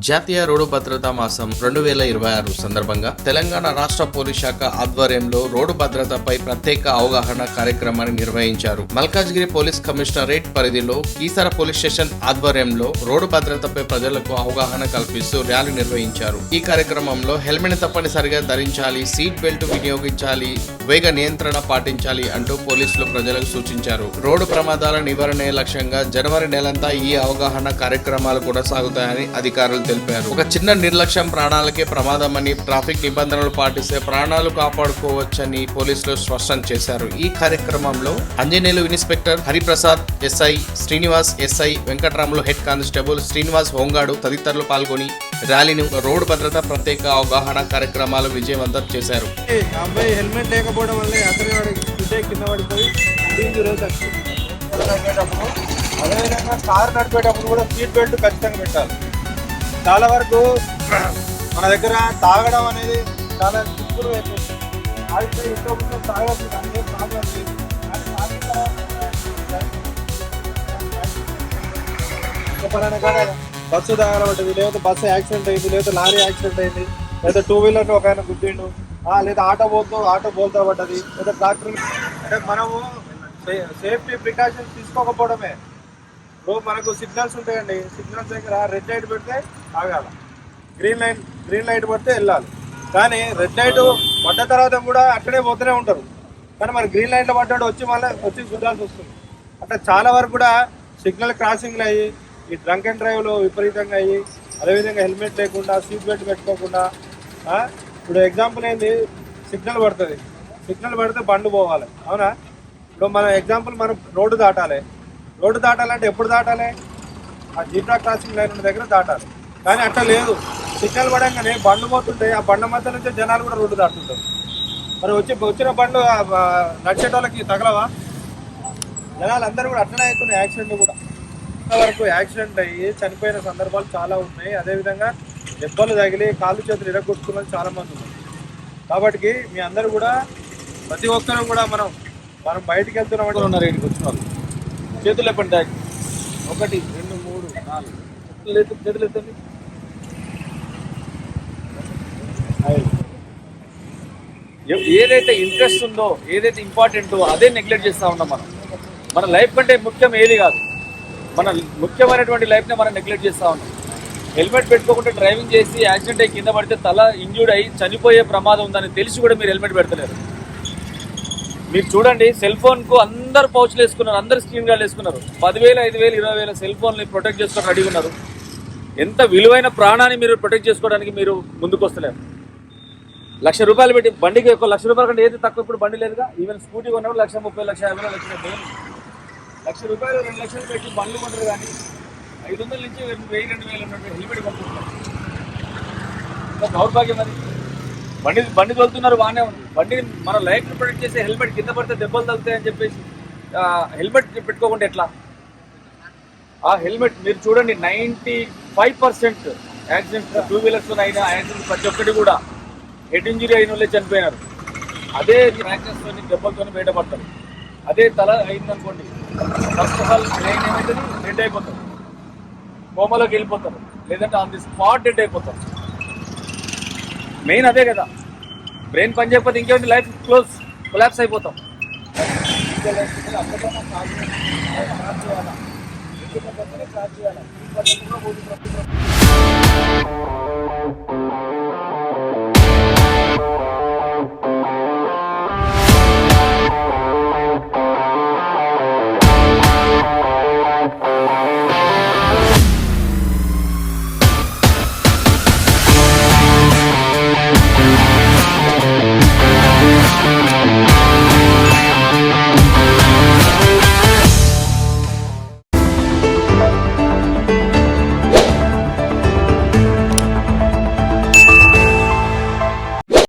జాతీయ రోడ్డు భద్రతా మాసం 2026 సందర్భంగా తెలంగాణ రాష్ట్ర పోలీస్ శాఖ ఆధ్వర్యంలో రోడ్డు భద్రతపై ప్రత్యేక అవగాహన కార్యక్రమాన్ని నిర్వహించారు. మల్కాజ్గిరి పోలీస్ కమిషనరేట్ పరిధిలో కీసర పోలీస్ స్టేషన్ ఆధ్వర్యంలో రోడ్డు భద్రతపై ప్రజలకు అవగాహన కల్పిస్తూ ర్యాలీ నిర్వహించారు. ఈ కార్యక్రమంలో హెల్మెట్ తప్పనిసరిగా ధరించాలి, సీట్ బెల్ట్ వినియోగించాలి, వేగ నియంత్రణ పాటించాలి అంటూ పోలీసులు ప్రజలకు సూచించారు. రోడ్డు ప్రమాదాల నివారణే లక్ష్యంగా జనవరి నెలంతా ఈ అవగాహన కార్యక్రమాలు కూడా సాగుతాయని అధికారులు తెలిపారు. ఒక చిన్న నిర్లక్ష్యం ప్రాణాలకే ప్రమాదమని, ట్రాఫిక్ నిబంధనలు పాటిస్తే ప్రాణాలు కాపాడుకోవచ్చని పోలీసులు స్పష్టం చేశారు. ఈ కార్యక్రమంలో Anjaneyulu inspector Hariprasad SI, Srinivas SI, Venkatramulu head constable, Srinivas home guard తదితరులు పాల్గొని ర్యాలీని రోడ్డు భద్రత ప్రత్యేక అవగాహన కార్యక్రమాలు విజయవంతం చేశారు. అబ్బాయి హెల్మెట్ లేకపోవడం వల్ల కింద పడిపోయి అదేవిధంగా కారు నడిపేటప్పుడు కూడా సీట్ బెల్ట్ ఖచ్చితంగా పెట్టాలి. చాలా వరకు మన దగ్గర తాగడం అనేది చాలా సింపుల్ అయిపోయింది. ఆడితే ఇంట్లో తాగడం అనే ప్రాబ్లం లేదు. చెప్పాలనే కానీ బస్సు తాగబడ్డది, లేదా బస్సు యాక్సిడెంట్ అయింది, లేదా లారీ యాక్సిడెంట్ అయింది, లేదా టూ వీలర్ ఒక ఆయన గుద్దిండు, లేదా ఆటో బోల్తా పడ్డది, లేదా ట్రాక్టర్. అంటే మనము సేఫ్టీ ప్రికాషన్స్ తీసుకోకపోవడమే. ఇప్పుడు మనకు సిగ్నల్స్ ఉంటాయండి, సిగ్నల్స్ దగ్గర రెడ్ లైట్ పెడితే ఆగాలి, గ్రీన్ లైట్ పడితే వెళ్ళాలి. కానీ రెడ్ లైట్ పడ్డ తర్వాత కూడా అక్కడే పోతూనే ఉంటారు. కానీ మరి గ్రీన్ లైట్లో పడ్డాడు వచ్చి చూడాల్సి వస్తుంది. అట్లా చాలా వరకు కూడా సిగ్నల్ క్రాసింగ్లు అయ్యి ఈ డ్రంక్ అండ్ డ్రైవ్లో విపరీతంగా అయ్యి, అదేవిధంగా హెల్మెట్ లేకుండా, సీట్ బెల్ట్ పెట్టుకోకుండా. ఇప్పుడు ఎగ్జాంపుల్ ఏంది, సిగ్నల్ పడుతుంది, సిగ్నల్ పడితే బండి పోవాలి, అవునా? ఇప్పుడు మన ఎగ్జాంపుల్ మనం రోడ్డు దాటాలంటే ఎప్పుడు దాటాలి? ఆ జీబ్రా క్రాసింగ్ లైన్ ఉన్న దగ్గర దాటాలి. కానీ అట్లా లేదు, సిగ్నల్ పడంగానే బండ్లు పోతుంటే ఆ బండ్ల మధ్య నుంచే జనాలు కూడా రోడ్డు దాటుతుంటారు. మరి వచ్చిన బండ్లు నడిచేటోళ్ళకి తగలవా? జనాలు అందరూ కూడా అట్లనే అవుతున్నాయి. యాక్సిడెంట్లు కూడా వరకు యాక్సిడెంట్ అయ్యి చనిపోయిన సందర్భాలు చాలా ఉన్నాయి. అదేవిధంగా దెబ్బలు తగిలి కాళ్ళు చేతులు ఇరగొట్టుకున్న చాలా మంది ఉన్నారు. కాబట్టి మీ అందరూ కూడా ప్రతి ఒక్కరూ కూడా మనం బయటికి వెళ్తున్నామంటే ఉన్నారు. ఇంటికి వచ్చిన వాళ్ళు చేతులు ఎప్పటి ట్యాగ్ 1 2 3 4 చేతులు ఎత్తండి. ఏదైతే ఇంట్రెస్ట్ ఉందో, ఏదైతే ఇంపార్టెంటో అదే నెగ్లెక్ట్ చేస్తూ ఉన్నాం. మన లైఫ్ కంటే ముఖ్యం ఏది కాదు, మన ముఖ్యమైనటువంటి లైఫ్ని మనం నెగ్లెక్ట్ చేస్తూ ఉన్నాం. హెల్మెట్ పెట్టుకోకుండా డ్రైవింగ్ చేసి యాక్సిడెంట్ అయ్యి కింద పడితే తల ఇంజ్యూర్డ్ అయ్యి చనిపోయే ప్రమాదం ఉందని తెలిసి కూడా మీరు హెల్మెట్ పెడతలేరు. మీరు చూడండి, సెల్ ఫోన్కు అందరు పౌచ్లు వేసుకున్నారు, అందరు స్క్రీన్ గార్డులు వేసుకున్నారు. 10,000, 5,000, 20,000 సెల్ ఫోన్ని ప్రొటెక్ట్ చేసుకొని రెడీ ఉన్నారు. ఎంత విలువైన ప్రాణాన్ని మీరు ప్రొటెక్ట్ చేసుకోవడానికి మీరు ముందుకు వస్తలేరు. ₹1,00,000 పెట్టి బండికి ₹1,00,000 కంటే ఏది తక్కువ ఇప్పుడు బండి లేదుగా. ఈవెన్ స్కూటీ కొన్నప్పుడు 1,30,000, 1,50,000 వచ్చిన ₹1,00,000, 2,00,000 పెట్టి బండ్లు కొంటారు. కానీ 500 నుంచి 1,000, 2,000 ఉన్నట్టు హెల్మెట్ కొంటున్నారు. దౌర్భాగ్యం అది. బండి తోలుతున్నారు, బాగానే ఉంది. బండిని మన లైఫ్ని ప్రొటెక్ట్ చేసే హెల్మెట్ కింద పడితే దెబ్బలు తగులుతాయని చెప్పేసి హెల్మెట్ పెట్టుకోకుండా ఎట్లా? ఆ హెల్మెట్ మీరు చూడండి, 95% యాక్సిడెంట్స్, టూ వీలర్స్ అయిన యాక్సిడెంట్ ప్రతి ఒక్కటి కూడా హెడ్ ఇంజరీ అయిన వాళ్ళే చనిపోయినారు. అదే యాక్సిడెంట్స్తో దెబ్బలతో బయటపడతారు. అదే తల అయిందనుకోండి, ఫస్ట్ ఆఫ్ ఆల్ బ్రెయిన్ ఏమవుతుంది, డెడ్ అయిపోతారు, కోమలోకి వెళ్ళిపోతారు, లేదంటే ఆన్ ది స్పాట్ డెడ్ అయిపోతారు. మెయిన్ అదే కదా, బ్రెయిన్ పని చేయకపోతే ఇంకేంటి, లైఫ్ కొలాప్స్ అయిపోతాం. చేయాలి.